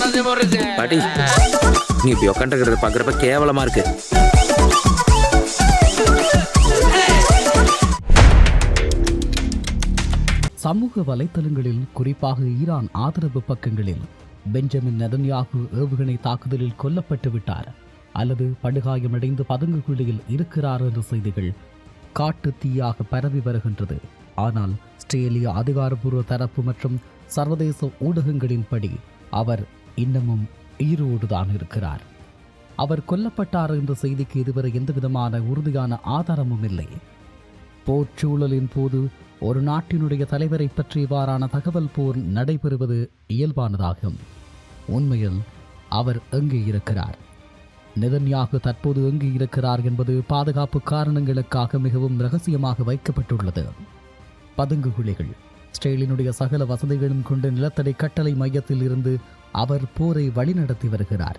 பாட்டி நீ இப்படி உட்காந்துக்கிறத பாக்குறப்ப கேவலமா இருக்கு. சமூக வலைத்தளங்களில் குறிப்பாக ஈரான் ஆதரவு பக்கங்களில் பெஞ்சமின் நெதன்யாகு ஏவுகணை தாக்குதலில் கொல்லப்பட்டு விட்டார் அல்லது படுகாயமடைந்து பதுங்கு குழியில் இருக்கிறார் என்ற செய்திகள் காட்டு தீயாக பரவி வருகின்றது. ஆனால் ஆஸ்திரேலிய அதிகாரப்பூர்வ தரப்பு மற்றும் சர்வதேச ஊடகங்களின்படி அவர் இன்னமும் உயிரோடுதான் இருக்கிறார். அவர் கொல்லப்பட்டார் என்ற செய்திக்கு இதுவரை எந்தவிதமான உறுதியான ஆதாரமும் இல்லை. போர்ச்சூழலின் போது ஒரு நாட்டினுடைய தலைவரை பற்றி இவ்வாறான தகவல் போர் நடைபெறுவது இயல்பானதாகும். உண்மையில் அவர் எங்கு இருக்கிறார், நெதன்யாகு தற்போது எங்கு இருக்கிறார் என்பது பாதுகாப்பு காரணங்களுக்காக மிகவும் இரகசியமாக வைக்கப்பட்டுள்ளது. பதுங்கு குழிகள் இஸ்ரேலினுடைய சகல வசதிகளும் கொண்ட நிலத்தடி கட்டளை மையத்தில் இருந்து அவர் போரை வழிநடத்தி வருகிறார்.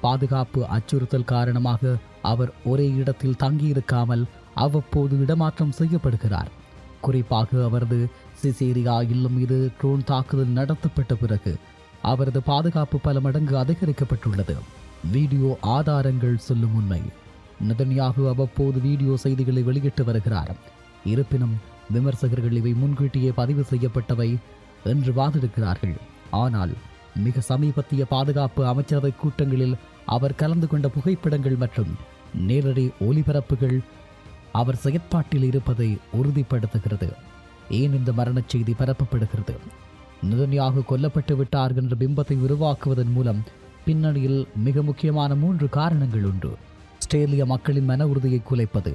பாதுகாப்பு அச்சுறுத்தல் காரணமாக அவர் ஒரே இடத்தில் தங்கியிருக்காமல் அவ்வப்போது இடமாற்றம் செய்யப்படுகிறார். குறிப்பாக அவரது சிசேரியா இல்லம் மீது ட்ரோன் தாக்குதல் நடத்தப்பட்ட பிறகு அவரது பாதுகாப்பு பல மடங்கு அதிகரிக்கப்பட்டுள்ளது. வீடியோ ஆதாரங்கள் சொல்லும் உண்மை. நெதன்யாகு அவ்வப்போது வீடியோ செய்திகளை வெளியிட்டு வருகிறார். இருப்பினும் விமர்சகர்கள் இவை முன்கூட்டியே பதிவு செய்யப்பட்டவை என்று வாதிடுகிறார்கள். ஆனால் மிக சமீபத்திய பாதுகாப்பு அமைச்சரவை கூட்டங்களில் அவர் கலந்து கொண்ட புகைப்படங்கள் மற்றும் நேரடி ஒலிபரப்புகள் அவர் செயற்பாட்டில் இருப்பதை உறுதிப்படுத்துகிறது. ஏன் இந்த மரணச் செய்தி பரப்பப்படுகிறது? நெதன்யாகு கொல்லப்பட்டு விட்டார் என்ற பிம்பத்தை உருவாக்குவதன் மூலம் பின்னணியில் மிக முக்கியமான 3 காரணங்கள் உண்டு. ஆஸ்திரேலிய மக்களின் மன உறுதியை குலைப்பது.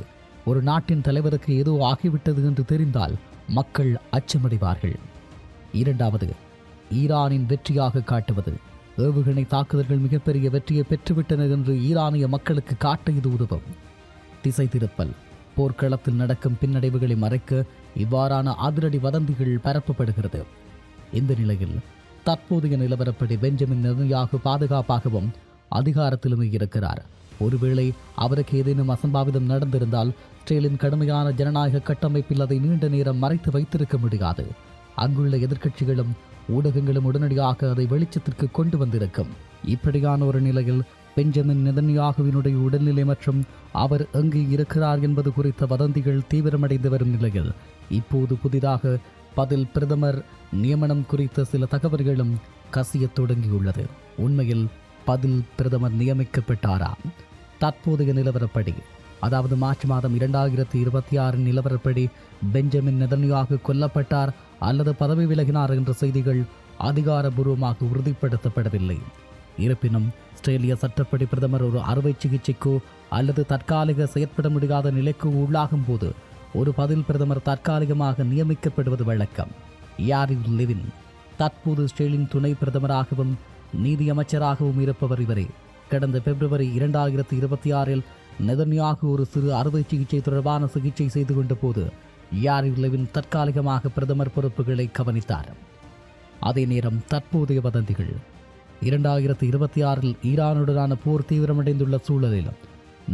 ஒரு நாட்டின் தலைவருக்கு ஏதோ ஆகிவிட்டது என்று தெரிந்தால் மக்கள் அச்சமடைவார்கள். இரண்டாவது, ஈரானின் வெற்றியாக காட்டுவது. ஏவுகணை தாக்குதல்கள் மிகப்பெரிய வெற்றியை பெற்றுவிட்டன என்று ஈரானிய மக்களுக்கு காட்ட இது உதவும். திசை திருப்பல். போர்க்களத்தில் நடக்கும் பின்னடைவுகளை மறைக்க இவ்வாறான அதிரடி வதந்திகள் பரப்பப்படுகிறது. இந்த நிலையில் தற்போதைய நிலவரப்படி பெஞ்சமின் நெதன்யாகு பாதுகாப்பாகவும் அதிகாரத்திலுமே இருக்கிறார். ஒருவேளை அவருக்கு ஏதேனும் அசம்பாவிதம் நடந்திருந்தால் இஸ்ரேலின் கடுமையான ஜனநாயக கட்டமைப்பில் அதை நீண்ட நேரம் மறைத்து வைத்திருக்க முடியாது. அங்குள்ள எதிர்க்கட்சிகளும் ஊடகங்களும் உடனடியாக அதை வெளிச்சத்திற்கு கொண்டு வந்திருக்கும். இப்படியான ஒரு நிலையில் பெஞ்சமின் நெதன்யாகுவினுடைய உடல்நிலை மற்றும் அவர் எங்கு இருக்கிறார் என்பது குறித்த வதந்திகள் தீவிரமடைந்து வரும் நிலையில் இப்போது புதிதாக பதில் பிரதமர் நியமனம் குறித்த சில தகவல்களும் கசியத் தொடங்கியுள்ளது. உண்மையில் பதில் பிரதமர் நியமிக்கப்பட்டாரா? தற்போதைய நிலவரப்படி, அதாவது மார்ச் மாதம் 2026 நிலவரப்படி பெஞ்சமின் நெதன்யாகு கொல்லப்பட்டார் அல்லது பதவி விலகினார் என்ற செய்திகள் அதிகாரபூர்வமாக உறுதிப்படுத்தப்படவில்லை. இருப்பினும் ஆஸ்திரேலிய சட்டப்படி பிரதமர் ஒரு அறுவை சிகிச்சைக்கோ அல்லது தற்காலிக செயற்பட முடியாத நிலைக்கு உள்ளாகும் போது ஒரு பதில் பிரதமர் தற்காலிகமாக நியமிக்கப்படுவது வழக்கம். யாரிவ் லெவின் தற்போது ஆஸ்திரேலியின் துணை பிரதமராகவும் நீதியமைச்சராகவும் இருப்பவர் இவரே. கடந்த பிப்ரவரி 2026 நெதன்யாகு ஒரு சிறு அறுவை சிகிச்சை தொடர்பான சிகிச்சை செய்து கொண்ட போது யாரிவ் லெவின் தற்காலிகமாக பிரதமர் பொறுப்புகளை கவனித்தார். அதே நேரம் தற்போதைய வதந்திகள். 2026 ஈரானுடனான போர் தீவிரமடைந்துள்ள சூழலில்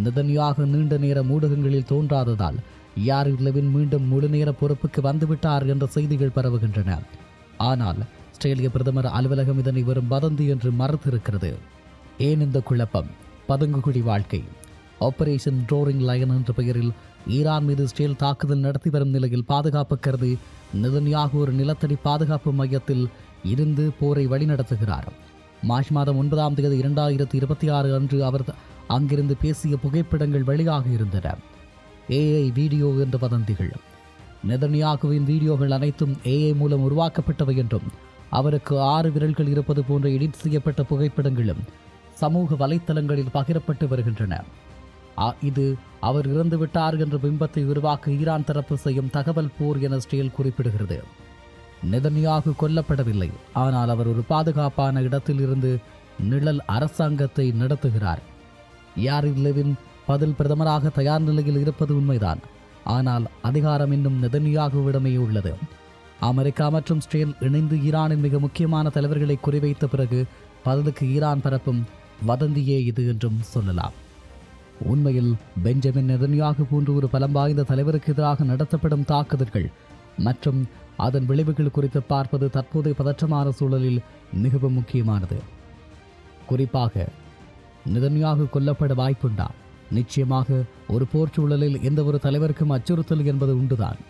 நெதன்யாகு நீண்ட நேர ஊடகங்களில் தோன்றாததால் யாரிவ் லெவின் மீண்டும் முழுநேர பொறுப்புக்கு வந்துவிட்டார் என்ற செய்திகள் பரவுகின்றன. ஆனால் ஆஸ்திரேலிய பிரதமர் அலுவலகம் இதனை வெறும் வதந்தி என்று மறுத்திருக்கிறது. ஏன் இந்த குழப்பம்? பதுங்குகுடி வாழ்க்கை. ஆபரேஷன் ரோரிங் லயன் என்ற பெயரில் ஈரான் மீது இஸ்ரேல் தாக்குதல் நடத்தி வரும் நிலையில் பாதுகாப்பு கருதி நெதன்யாகு ஒரு நிலத்தடி பாதுகாப்பு மையத்தில் இருந்து போரை வழிநடத்துகிறார். மார்ச் மாதம் 9ஆம் தேதி 2026 அன்று அவர் அங்கிருந்து பேசிய புகைப்படங்கள் வெளியாக இருந்தன. ஏஐ வீடியோ என்ற வதந்திகள். நெதன்யாகுவின் வீடியோகள் அனைத்தும் ஏஐ மூலம் உருவாக்கப்பட்டவை என்றும் அவருக்கு 6 விரல்கள் இருப்பது போன்ற எடிட் செய்யப்பட்ட புகைப்படங்களும் சமூக வலைத்தளங்களில் பகிரப்பட்டு வருகின்றன. இது அவர் இறந்துவிட்டார் என்ற பிம்பத்தை உருவாக்க ஈரான் தரப்பு செய்யும் தகவல் போர் என இஸ்ரேல் குறிப்பிடுகிறது. நெதன்யாகு கொல்லப்படவில்லை, ஆனால் அவர் ஒரு பாதுகாப்பான இடத்தில் இருந்து நிழல் அரசாங்கத்தை நடத்துகிறார். யாரிவ் லெவின் பதில் பிரதமராக தயார் நிலையில் இருப்பது உண்மைதான். ஆனால் அதிகாரம் இன்னும் நெதன்யாகுவிடமே உள்ளது. அமெரிக்கா மற்றும் இஸ்ரேல் இணைந்து ஈரானின் மிக முக்கியமான தலைவர்களை குறிவைத்த பிறகு பதிலுக்கு ஈரான் பரப்பும் வதந்தியே இது என்றும் சொல்லலாம். உண்மையில் பெஞ்சமின் நெதன்யாகு போன்ற ஒரு பலம் வாய்ந்த தலைவருக்கு எதிராக நடத்தப்படும் தாக்குதல்கள் மற்றும் அதன் விளைவுகள் குறித்து பார்ப்பது தற்போதைய பதற்றமான சூழலில் மிகவும் முக்கியமானது. குறிப்பாக நெதன்யாகு கொல்லப்பட வாய்ப்புண்டா? நிச்சயமாக ஒரு போர் சூழலில் எந்த ஒரு தலைவருக்கும் அச்சுறுத்தல் என்பது உண்டுதான்.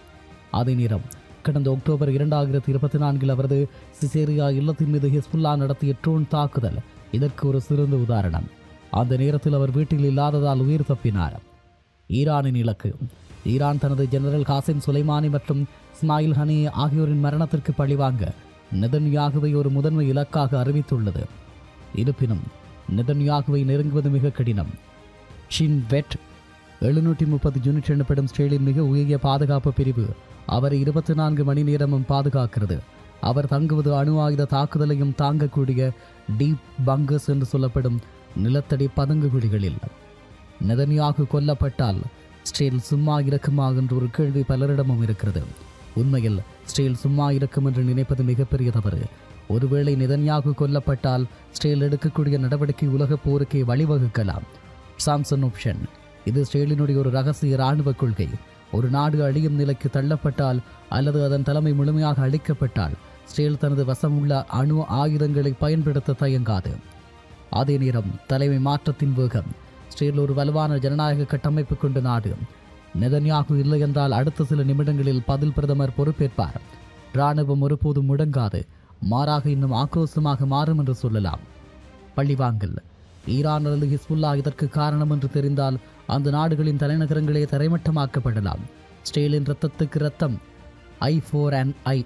அதே நேரம் கடந்த அக்டோபர் 2024 அவரது சிசேரியா இல்லத்தின் மீது ஹிஸ்புல்லா நடத்திய ட்ரோன் தாக்குதல் இதற்கு ஒரு சிறந்த உதாரணம். அந்த நேரத்தில் அவர் வீட்டில் இல்லாததால் உயிர் தப்பினார். ஈரானின் இலக்கு: ஈரான் தனது ஜெனரல் காசிம் சுலைமானி மற்றும் இஸ்மாயில் ஹனி ஆகியோரின் மரணத்திற்கு பழிவாங்க நெதன்யாகுவை ஒரு முதன்மை இலக்காக அறிவித்துள்ளது. இருப்பினும் நெதன்யாகுவை நெருங்குவது மிக கடினம். ஷின் வெட் 730 யூனிட் எனப்படும் இஸ்ரேலின் மிக உயரிய பாதுகாப்பு பிரிவு அவரை 24 மணி நேரமும் பாதுகாக்கிறது. அவர் தங்குவது அணு ஆயுத தாக்குதலையும் தாங்கக்கூடிய டீப் பங்கர்ஸ் என்று சொல்லப்படும் நிலத்தடி பதுங்கு குழிகளில். நெதன்யாகு கொல்லப்பட்டால் இஸ்ரேல் சும்மா இருக்குமா என்ற ஒரு கேள்வி பலரிடமும் இருக்கிறது. உண்மையில் இஸ்ரேல் சும்மா இருக்கும் என்று நினைப்பது மிகப்பெரிய தவறு. ஒருவேளை நெதன்யாகு கொல்லப்பட்டால் இஸ்ரேல் எடுக்கக்கூடிய நடவடிக்கை உலகப் போருக்கே வழிவகுக்கலாம். சாம்சன் ஆப்ஷன்: இது இஸ்ரேலினுடைய ஒரு ரகசிய இராணுவ கொள்கை. ஒரு நாடு அழியும் நிலைக்கு தள்ளப்பட்டால் அல்லது அதன் தலைமை முழுமையாக அழிக்கப்பட்டால் இஸ்ரேல் தனது வசமுள்ள அணு ஆயுதங்களை பயன்படுத்த தயங்காது. அதே நேரம் தலைமை மாற்றத்தின் வேகம்: இஸ்ரேல் ஒரு வலுவான ஜனநாயக கட்டமைப்பு கொண்ட நாடு. நெதன்யாகு இல்லை என்றால் அடுத்த சில நிமிடங்களில் பதில் பிரதமர் பொறுப்பேற்பார். இராணுவம் ஒருபோதும் முடங்காது, மாறாக இன்னும் ஆக்ரோஷமாக மாறும் என்று சொல்லலாம். பழிவாங்கல்: ஈரான் அல்லது ஹிஸ்புல்லா இதற்கு காரணம் என்று தெரிந்தால் அந்த நாடுகளின் தலைநகரங்களே தரைமட்டமாக்கப்படலாம். இஸ்ரேலின் இரத்தத்துக்கு இரத்தம், ஐ ஃபார் அன் ஐ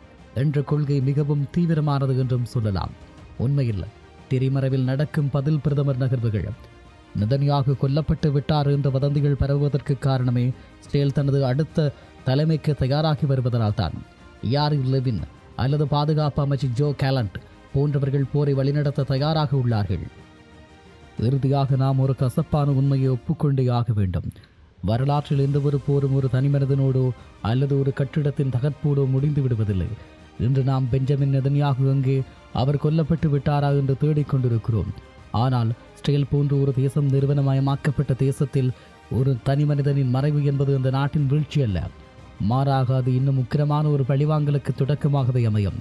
என்ற கொள்கை மிகவும் தீவிரமானது என்றும் சொல்லலாம். உண்மையில் திரைமறைவில் நடக்கும் பதில் பிரதமர் நகர்வுகள். நெதன்யாகு கொல்லப்பட்டு விட்டார் என்ற வதந்திகள் பரவுவதற்கு காரணமே இஸ்ரேல் தனது அடுத்த தலைமைக்கு தயாராகி வருவதனால் தான். யாரிவ் லெவின் அல்லது பாதுகாப்பு அமைச்சர் ஜோ கேலண்ட் போன்றவர்கள் போரை வழிநடத்த தயாராக உள்ளார்கள். இறுதியாக நாம் ஒரு கசப்பான உண்மையை ஒப்புக்கொண்டே ஆக வேண்டும். வரலாற்றில் எந்த ஒரு போரும் ஒரு தனிமனிதனோடோ அல்லது ஒரு கட்டிடத்தின் தகர்ப்போடோ முடிந்து விடுவதில்லை. இன்று நாம் பெஞ்சமின் நெதன்யாகு எங்கே, அவர் கொல்லப்பட்டு விட்டாரா என்று தேடிக்கொண்டிருக்கிறோம். ஆனால் இஸ்ரேல் போன்ற ஒரு தேசம் நிறுவனமயமாக்கப்பட்ட தேசத்தில் ஒரு தனி மனிதனின் மறைவு என்பது அந்த நாட்டின் வீழ்ச்சி அல்ல, மாறாக அது இன்னும் உக்கிரமான ஒரு பழிவாங்கலுக்கு தொடக்கமாகவே அமையும்.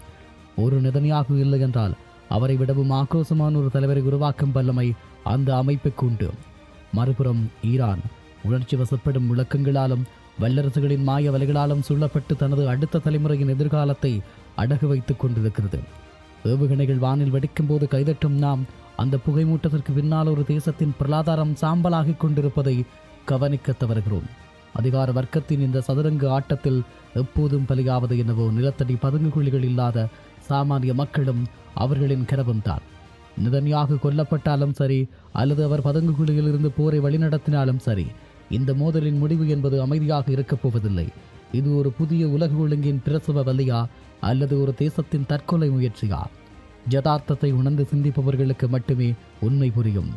ஒரு நெதன்யாகு இல்லை என்றால் அவரை விடவும் ஆக்ரோஷமான ஒரு தலைவரை உருவாக்கும் வல்லமை அந்த அமைப்புக்கு உண்டு. மறுபுறம் ஈரான் உணர்ச்சி வசப்படும் முழக்கங்களாலும் வல்லரசுகளின் மாய வலைகளாலும் சூழப்பட்டு தனது அடுத்த தலைமுறையின் எதிர்காலத்தை அடகு வைத்துக் கொண்டிருக்கிறது. ஏவுகணைகள் வானில் வெடிக்கும் போது கைதட்டும் நாம் அந்த புகைமூட்டத்திற்கு பின்னால் ஒரு தேசத்தின் பொருளாதாரம் சாம்பலாகி கொண்டிருப்பதை கவனிக்க தவறுகிறோம். அதிகார வர்க்கத்தின் இந்த சதுரங்க ஆட்டத்தில் எப்போதும் பலியாவது என்னவோ நிலத்தடி பதுங்கு குழிகள் இல்லாத சாமானிய மக்களும் அவர்களின் கனவும் தான். நெதன்யாகு கொல்லப்பட்டாலும் சரி அல்லது அவர் பதுங்கு குழியில் இருந்து போரை வழிநடத்தினாலும் சரி, இந்த மோதலின் முடிவு என்பது அமைதியாக இருக்கப் போவதில்லை. இது ஒரு புதிய உலக ஒழுங்கின் பிரசவ வலியா அல்லது ஒரு தேசத்தின் தற்கொலை முயற்சியா? யதார்த்தத்தை உணர்ந்து சிந்திப்பவர்களுக்கு மட்டுமே உண்மை புரியும்.